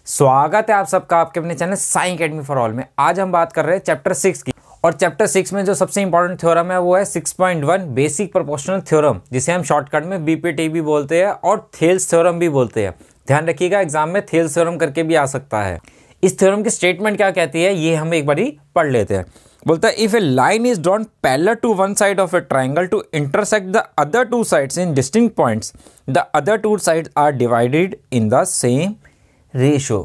स्वागत है आप सबका आपके अपने channel Sai academy for all में। आज हम बात कर रहे हैं चैप्टर 6 की। और चैप्टर 6 में जो सबसे इंपॉर्टेंट थ्योरम है वो है 6.1 बेसिक प्रोपोर्शनल थ्योरम, जिसे हम शॉर्टकट में बीपीटी भी बोलते हैं और थेल्स थ्योरम भी बोलते हैं। ध्यान रखिएगा, एग्जाम में थेल्स थ्योरम करके भी आ सकता है। इस थ्योरम की स्टेटमेंट क्या कहती है ये हम एक बारी पढ़ लेते हैं। बोलता है if a line is drawn parallel to one side of a triangle to intersect the other two sides in distinct points, the other two sides are divided in the same ratio.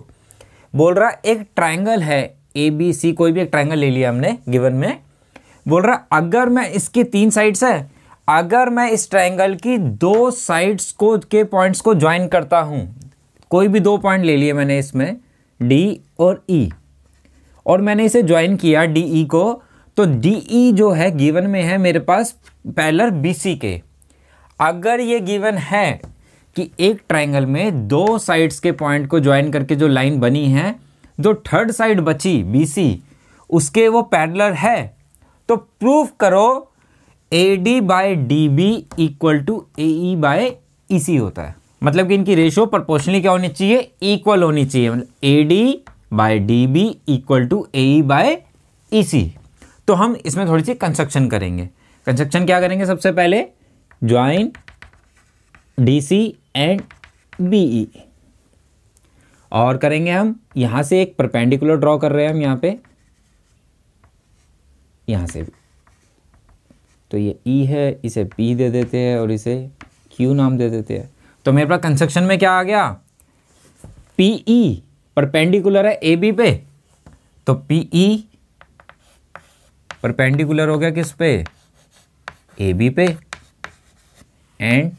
बोल रहा एक triangle है A B C, कोई भी एक triangle ले लिया हमने गिवन में। बोल रहा अगर मैं इसकी 3 साइड्स है, अगर मैं इस ट्राइंगल की 2 साइड्स को के पॉइंट्स को ज्वाइन करता हूं, कोई भी 2 पॉइंट ले लिए मैंने इसमें डी और ई, और मैंने इसे ज्वाइन किया डी ई को, तो डी ई जो है गिवन में है मेरे पास पैरेलल बी सी के। अगर ये गिवन है कि एक ट्राइंगल में 2 साइड्स के पॉइंट को ज्वाइन करके जो लाइन बनी है, जो थर्ड साइड बची BC उसके वो पैरेलल है, तो प्रूफ करो AD by DB equal to AE by EC होता है। मतलब कि इनकी रेशियो प्रोपोर्शनली क्या होनी चाहिए, इक्वल होनी चाहिए। मतलब AD by DB equal to AE by EC। तो हम इसमें थोड़ी सी कंस्ट्रक्शन करेंगे। कंस्ट्रक्शन क्या करेंगे, सबसे पहले ज्वाइन DC एंड BE, और करेंगे हम यहां से एक परपेंडिकुलर ड्रॉ कर रहे हैं हम यहां से भी, तो ये E है, इसे P दे देते हैं और इसे Q नाम दे देते हैं। तो मेरे पास कंस्ट्रक्शन में क्या आ गया, PE परपेंडिकुलर है AB पे, तो PE परपेंडिकुलर हो गया किस पे, AB पे, एंड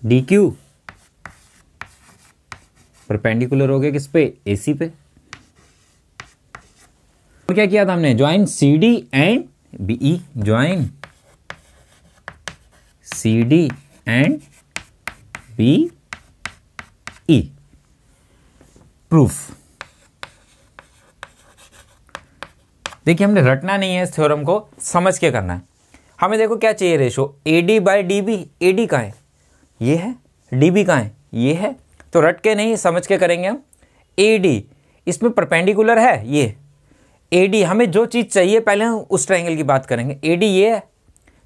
DQ परपेंडिकुलर हो गया किस पे, AC पे। और क्या किया था हमने, join CD and BE, join CD and BE। Proof देखिए, हमने रटना नहीं है, इस थ्योरम को समझ के करना है। हमें देखो क्या चाहिए, ratio AD by DB। AD कहाँ है, ये है, DB कहाँ है, ये है। तो रट के नहीं, समझ के करेंगे हम। AD इसमें परपेंडिकुलर है, ये AD हमें जो चीज़ चाहिए पहले हम उस ट्राइंगल की बात करेंगे। AD ये है,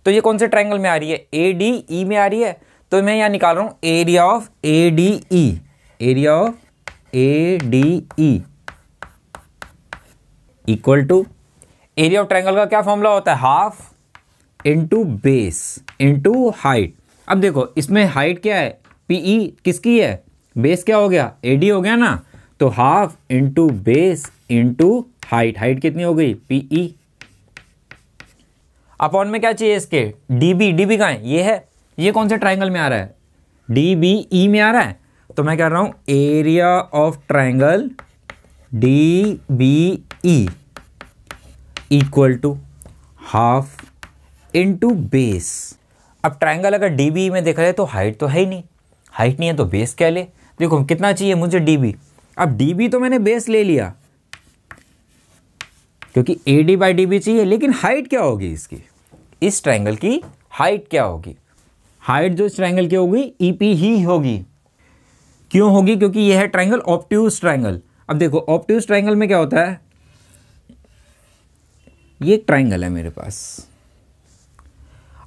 तो ये कौन से ट्राइंगल में आ रही है, ADE में आ रही है। तो मैं यहाँ निकाल रहा हूँ area of ADE, area of ADE equal to area of triangle का क्या फॉर्मूला होता है, half into base into height. अब देखो इसमें हाइट क्या है, PE किसकी है, बेस क्या हो गया, AD हो गया ना। तो half into base into height, height कितनी हो गई, PE। अपॉन में क्या चाहिए इसके, DB। DB कहाँ है, ये है, ये कौन से ट्राइंगल में आ रहा है, DBE में आ रहा है। तो मैं कह रहा हूं area of triangle DBE equal to half into base. अब ट्राइंगल अगर DBE में देख रहे हैं तो हाइट तो है ही नहीं, हाइट नहीं है तो बेस क्या ले। देखो कितना चाहिए मुझे DB, अब DB तो मैंने बेस ले लिया क्योंकि AD बाई DB चाहिए, लेकिन हाइट क्या होगी इसकी, इस ट्राइंगल की हाइट क्या होगी, हाइट जो इस ट्राइंगल की होगी EP ही होगी। क्यों होगी, क्योंकि यह है ट्राइंगल ऑब्ट्यूज ट्राइंगल। अब देखो ऑब्ट्यूज ट्राइंगल में क्या होता है, ये एक ट्राइंगल है मेरे पास,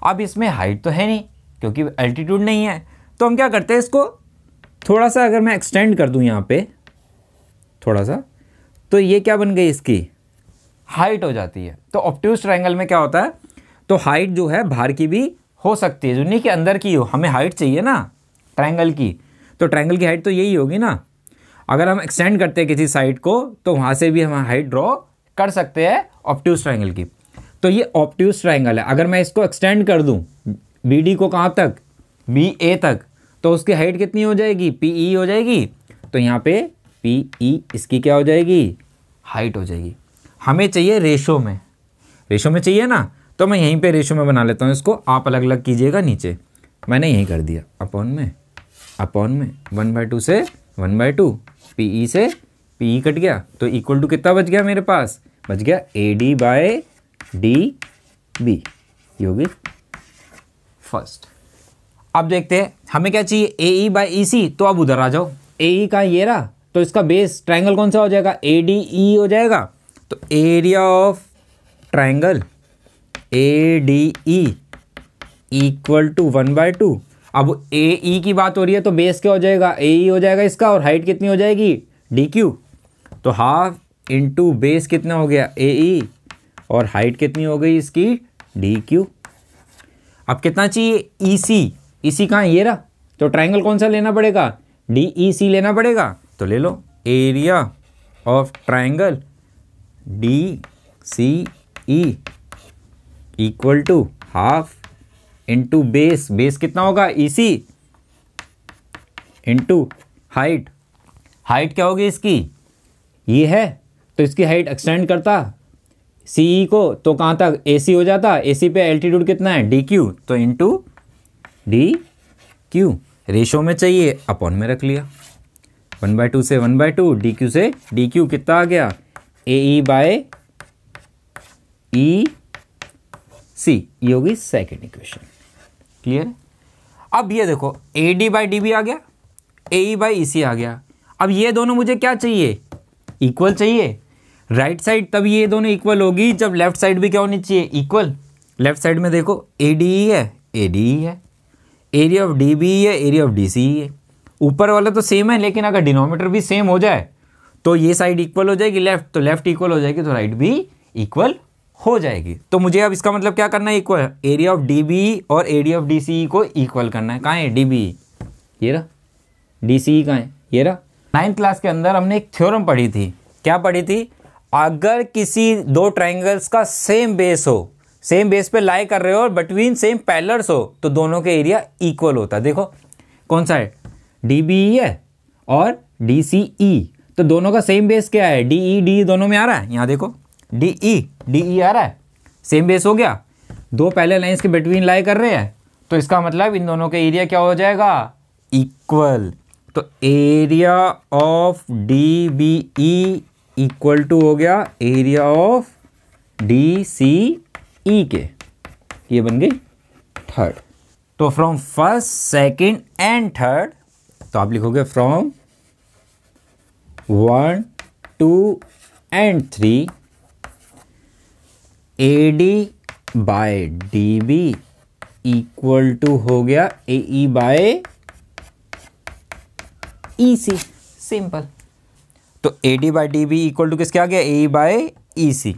अब इसमें हाइट तो है नहीं क्योंकि एल्टीट्यूड नहीं है। तो हम क्या करते हैं, इसको थोड़ा सा अगर मैं एक्सटेंड कर दूं यहाँ पे थोड़ा सा, तो ये क्या बन गई, इसकी हाइट हो जाती है। तो ऑब्ट्यूज ट्राइंगल में क्या होता है, तो हाइट जो है बाहर की भी हो सकती है, जो नहीं कि अंदर की हो। हमें हाइट चाहिए ना ट्राइंगल की, तो ट्राइंगल की हाइट तो यही होगी ना। अगर हम एक्सटेंड करते हैं किसी साइड को तो वहाँ से भी हम हाइट ड्रॉ कर सकते हैं ऑब्ट्यूज ट्राइंगल की। तो ये ऑब्ट्यूज ट्राइंगल है। अगर मैं इसको एक्सटेंड कर दूं BD को कहाँ तक, BA तक, तो उसकी हाइट कितनी हो जाएगी, PE हो जाएगी। तो यहाँ पे PE इसकी क्या हो जाएगी, हाइट हो जाएगी। हमें चाहिए रेशो में, रेशो में चाहिए ना, तो मैं यहीं पे रेशो में बना लेता हूँ इसको। आप अलग अलग कीजिएगा नीचे, मैंने यहीं कर दिया। अपॉन में 1/2 से 1/2, PE से PE कट गया, तो इक्वल टू कितना बच गया मेरे पास, बच गया AD बाय DB, ये होगी फर्स्ट। अब देखते हैं हमें क्या चाहिए, ए ई बाई ई सी। तो अब उधर आ जाओ, ए ई का ये रहा, तो इसका बेस ट्राइंगल कौन सा हो जाएगा, ए डी ई हो जाएगा। तो area of triangle A D E equal to 1/2। अब ए ई की बात हो रही है तो बेस क्या हो जाएगा, ए ई हो जाएगा इसका, और हाइट कितनी हो जाएगी, डी क्यू। तो हाफ इंटू बेस कितना हो गया, ए ई, और हाइट कितनी हो गई इसकी, डी क्यू। अब कितना चाहिए, ई सी। ई सी कहाँ है, ये रहा। तो ट्राइंगल कौन सा लेना पड़ेगा, डी ई सी लेना पड़ेगा। तो ले लो area of triangle D C E equal to half into base, base कितना होगा, E C, into height. Height क्या होगी इसकी, ये है, तो इसकी हाइट एक्सटेंड करता सी ई को, तो कहाँ तक, ए सी हो जाता। ए सी पे एल्टीट्यूड कितना है, डी क्यू, तो इंटू डी क्यू। रेशो में चाहिए, अपॉन में रख लिया। 1/2 से 1/2, डी क्यू से डी क्यू कितना आ गया, ए ई बाय ई सी। ये होगी सेकेंड इक्वेशन। क्लियर। अब ये देखो A D by D B आ गया, ए ई बाई ई सी आ गया। अब ये दोनों मुझे क्या चाहिए, इक्वल चाहिए। राइट साइड तब ये दोनों इक्वल होगी जब लेफ्ट साइड भी क्या होनी चाहिए, इक्वल। लेफ्ट साइड में देखो ए डी ई है, ए डी ई है, एरिया ऑफ डी बी है, एरिया ऑफ डी सी है। ऊपर वाला तो सेम है, लेकिन अगर डिनोमीटर भी सेम हो जाए तो ये साइड इक्वल हो जाएगी लेफ्ट, तो लेफ्ट इक्वल हो जाएगी, तो राइट भी इक्वल हो जाएगी। तो मुझे अब इसका मतलब क्या करना है, equal area of D B और एरिया ऑफ डी सी को इक्वल करना है। कहाँ है डी बी, ये रहा। डी सी कहाँ है, ये रहा। 9th क्लास के अंदर हमने एक थ्योरम पढ़ी थी। क्या पढ़ी थी, अगर किसी दो ट्राइंगल्स का सेम बेस हो, सेम बेस पे लाई कर रहे हो और बिटवीन सेम पैरेलल्स हो, तो दोनों के एरिया इक्वल होता है। देखो कौन सा है, डी बी ई है और डी सी ई। तो दोनों का सेम बेस क्या है, डी ई डी दोनों में आ रहा है। यहाँ देखो डी ई आ रहा है, सेम बेस हो गया। दो पैरेलल लाइंस के बिटवीन लाई कर रहे हैं, तो इसका मतलब इन दोनों के एरिया क्या हो जाएगा, इक्वल। तो area of D B E equal to हो गया area of D C E के। ये बन गई थर्ड। तो from first, second and third, तो आप लिखोगे from 1, 2 and 3 A D by D B equal to हो गया A E by E C. Simple. तो A D by D B equal to किसके आ गया, A E by E C.